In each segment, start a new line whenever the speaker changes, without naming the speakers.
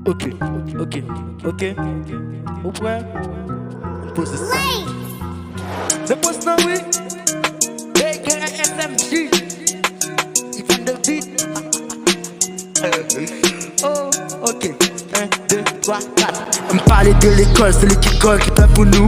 Ok. Vous prêts? Posez ça. The post now oui. SMG. Il vient de vite. Oh, ok. 1, 2, 3, 4. On me parlait de l'école, c'est l'école qui fait pour nous.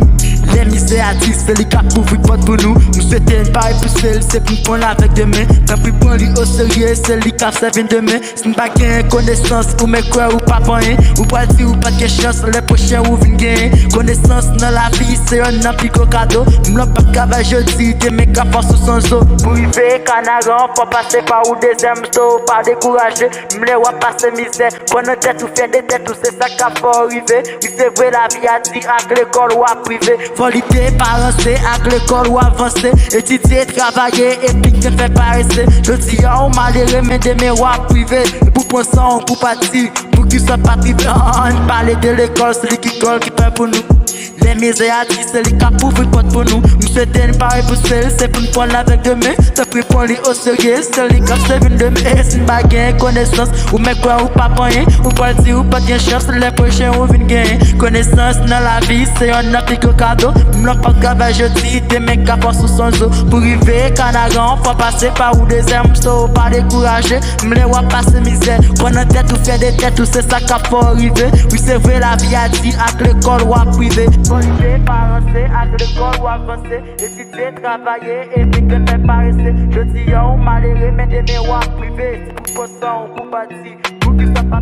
Les misériades, c'est les cap pour pour nous. Nous souhaitons une pareille pour celle, c'est pour prendre avec demain. Tant pis pour lui au sérieux, c'est les cap ça vient demain. Si nous pas gain connaissance, ou me quoi ou pas rien. Ou pas dire ou pas de chance, les prochains ou vin gain. Connaissance dans la vie, c'est un ampico cadeau. M'l'en pas cavage jeudi, t'es mes cap sous son zoo. Pour arriver, canaran, faut passer par ou deuxième saut. Pas décourager, m'les ou passer misère. Connaître tête ou faire des têtes, ou c'est ça qu'il faut arriver. Oui, c'est vrai, la vie a dit avec l'école ou à privé. Qualité, parencer, avec l'école ou avancer. Étudier, travailler, et puis te faire paraître. Je dis, oh, malheureux, mais des miroirs privés. Pour prendre ça, pour partir, pour qu'ils soient pas privés. On parle de l'école, c'est l'école qui fait pour nous. Les misères, c'est les cas pour nous. Nous souhaitons une pareille pour celle, c'est pour nous prendre avec demain. T'as pris pour lui au sérieux, c'est les cas, c'est une demain. C'est une baguette, connaissance, ou mais quoi, ou pas rien. Ou pas dire, ou pas de chance, les prochains ou viennent gagner. Connaissance dans la vie, c'est un applique au cadeau. M'l'en pas gavage, je dis, des mecs qui passent sous son zoo. Pour arriver, canaran, faut passer par où des aimes, so pas décourager. M'les ou passer misère. Connaître tête ou faire des têtes, ou c'est ça qu'il faut arriver. Oui, c'est vrai, la vie a dit, avec l'école ou à privé. Qualité, parencer, avec l'école ou avancer. Étudier, travailler, et puis que faire paraître. Je dis, oh, malheureux, mais des miroirs privés. C'est pour ça, on peut pas dire, pour qu'ils soient pas